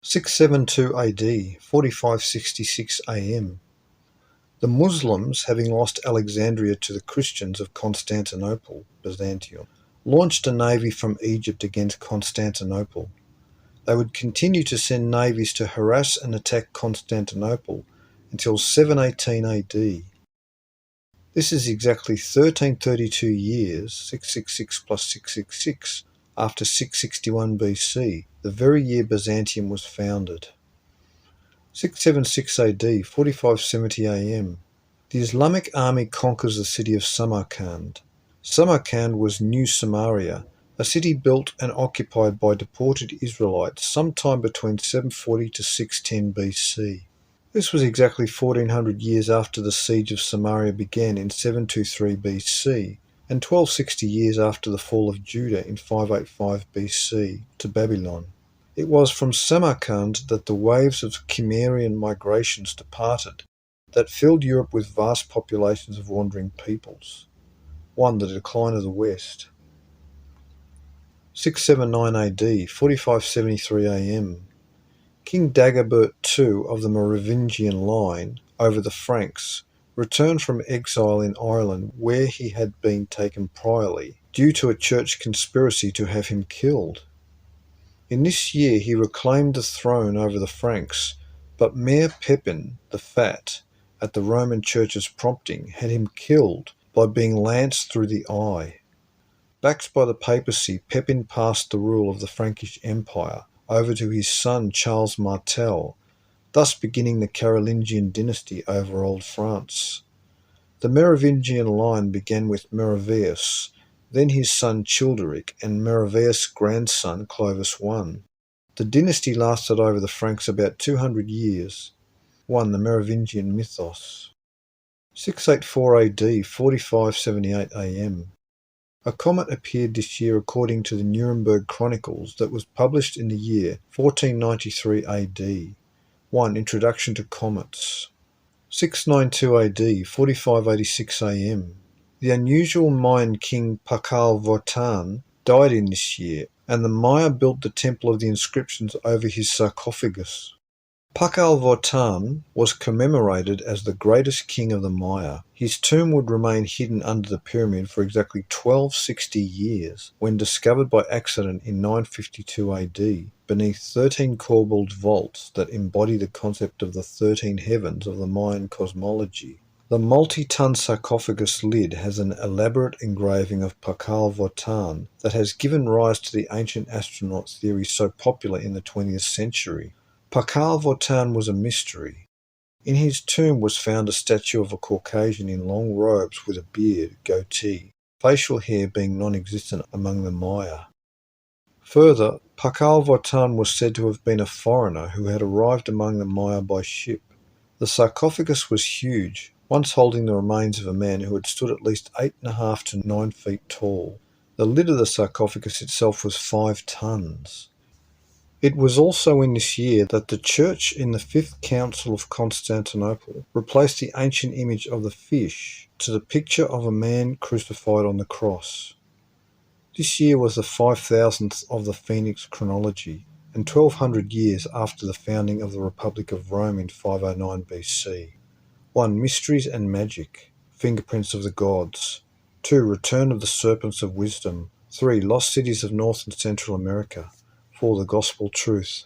672 AD, 4566 AM. The Muslims, having lost Alexandria to the Christians of Constantinople, Byzantium, launched a navy from Egypt against Constantinople. They would continue to send navies to harass and attack Constantinople until 718 AD. This is exactly 1332 years, 666 plus 666, after 661 BC, the very year Byzantium was founded. 676 AD, 4570 AM. The Islamic army conquers the city of Samarkand. Samarkand was New Samaria, a city built and occupied by deported Israelites sometime between 740 to 610 BC. This was exactly 1400 years after the siege of Samaria began in 723 BC, and 1260 years after the fall of Judah in 585 BC to Babylon. It was from Samarkand that the waves of Cimmerian migrations departed, that filled Europe with vast populations of wandering peoples. 1. The decline of the West. 679 AD, 4573 AM. King Dagobert II of the Merovingian line over the Franks returned from exile in Ireland, where he had been taken priorly, due to a church conspiracy to have him killed. In this year he reclaimed the throne over the Franks, but Mayor Pepin the Fat, at the Roman Church's prompting, had him killed by being lanced through the eye. Backed by the papacy, Pepin passed the rule of the Frankish Empire over to his son Charles Martel, thus beginning the Carolingian dynasty over Old France. The Merovingian line began with Meroveus, then his son Childeric, and Meroveus' grandson Clovis I. The dynasty lasted over the Franks about 200 years. 1. The Merovingian mythos. 684 AD, 4578 AM. A comet appeared this year according to the Nuremberg Chronicles that was published in the year 1493 AD. 1. Introduction to Comets. 692 AD, 4586 AM. The unusual Mayan king Pakal Votan died in this year, and the Maya built the Temple of the Inscriptions over his sarcophagus. Pakal Votan was commemorated as the greatest king of the Maya. His tomb would remain hidden under the pyramid for exactly 1260 years, when discovered by accident in 952 AD, beneath 13 corbelled vaults that embody the concept of the 13 heavens of the Mayan cosmology. The multi-ton sarcophagus lid has an elaborate engraving of Pakal Votan that has given rise to the ancient astronaut theory so popular in the 20th century. Pakal Votan was a mystery. In his tomb was found a statue of a Caucasian in long robes with a beard, goatee, facial hair being non-existent among the Maya. Further, Pakal Votan was said to have been a foreigner who had arrived among the Maya by ship. The sarcophagus was huge, once holding the remains of a man who had stood at least 8.5 to 9 feet tall. The lid of the sarcophagus itself was 5 tons. It was also in this year that the Church in the Fifth Council of Constantinople replaced the ancient image of the fish to the picture of a man crucified on the cross. This year was the 5000th of the Phoenix chronology, and 1200 years after the founding of the Republic of Rome in 509 BC. 1. Mysteries and Magic. Fingerprints of the Gods. 2. Return of the Serpents of Wisdom. 3. Lost Cities of North and Central America. 4. The Gospel Truth.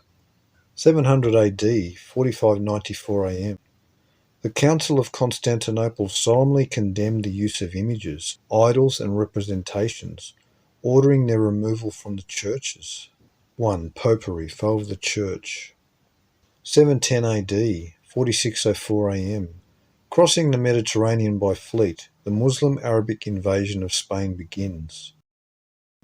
700 AD, 4594 AM. The Council of Constantinople solemnly condemned the use of images, idols and representations, ordering their removal from the churches. 1. Popery, foe of the Church. 710 AD, 4604 AM. Crossing the Mediterranean by fleet, the Muslim-Arabic invasion of Spain begins.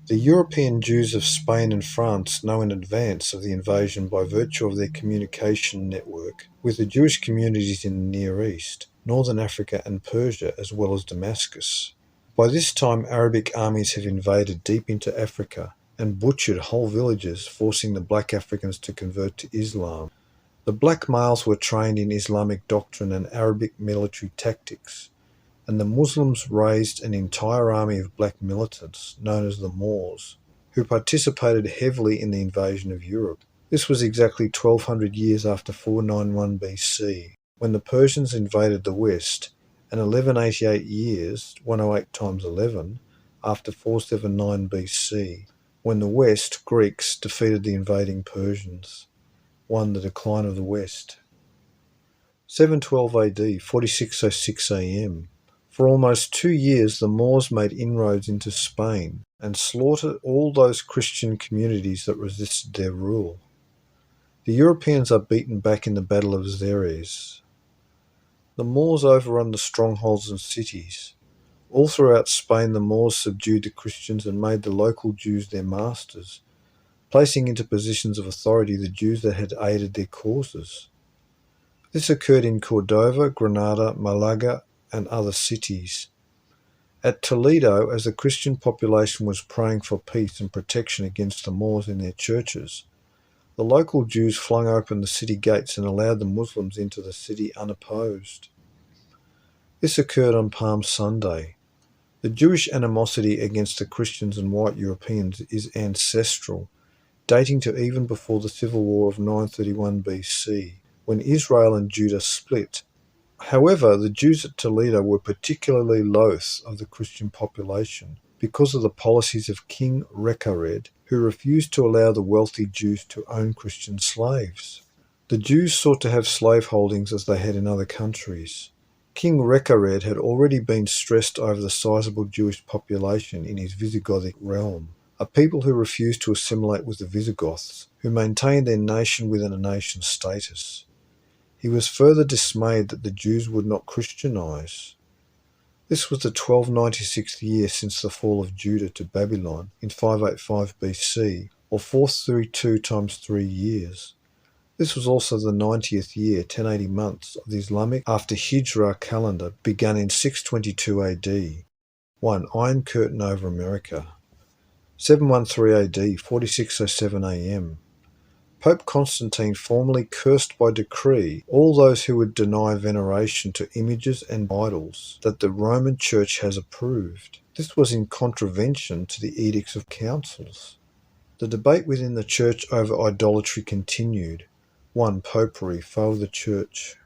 The European Jews of Spain and France know in advance of the invasion by virtue of their communication network with the Jewish communities in the Near East, Northern Africa and Persia, as well as Damascus. By this time, Arabic armies have invaded deep into Africa and butchered whole villages, forcing the black Africans to convert to Islam. The black males were trained in Islamic doctrine and Arabic military tactics, and the Muslims raised an entire army of black militants, known as the Moors, who participated heavily in the invasion of Europe. This was exactly 1200 years after 491 BC, when the Persians invaded the West, and 1188 years, 108 times 11, after 479 BC, when the West, Greeks, defeated the invading Persians. 1. The decline of the West. 712 AD, 4606 AM. For almost 2 years the Moors made inroads into Spain and slaughtered all those Christian communities that resisted their rule. The Europeans are beaten back in the Battle of Xeres. The Moors overrun the strongholds and cities. All throughout Spain the Moors subdued the Christians and made the local Jews their masters, placing into positions of authority the Jews that had aided their causes. This occurred in Cordova, Granada, Malaga, and other cities. At Toledo, as the Christian population was praying for peace and protection against the Moors in their churches, the local Jews flung open the city gates and allowed the Muslims into the city unopposed. This occurred on Palm Sunday. The Jewish animosity against the Christians and white Europeans is ancestral, dating to even before the civil war of 931 BC, when Israel and Judah split. However, the Jews at Toledo were particularly loath of the Christian population because of the policies of King Recared, who refused to allow the wealthy Jews to own Christian slaves. The Jews sought to have slave holdings as they had in other countries. King Recared had already been stressed over the sizable Jewish population in his Visigothic realm, a people who refused to assimilate with the Visigoths, who maintained their nation within a nation status. He was further dismayed that the Jews would not Christianize. This was the 1296th year since the fall of Judah to Babylon in 585 BC, or 432 times 3 years. This was also the 90th year, 1080 months, of the Islamic after Hijrah calendar begun in 622 AD. 1. Iron Curtain over America. 713 AD, 4607 AM. Pope Constantine formally cursed by decree all those who would deny veneration to images and idols that the Roman Church has approved. This was in contravention to the edicts of councils. The debate within the Church over idolatry continued. 1. Popery, foe of the Church.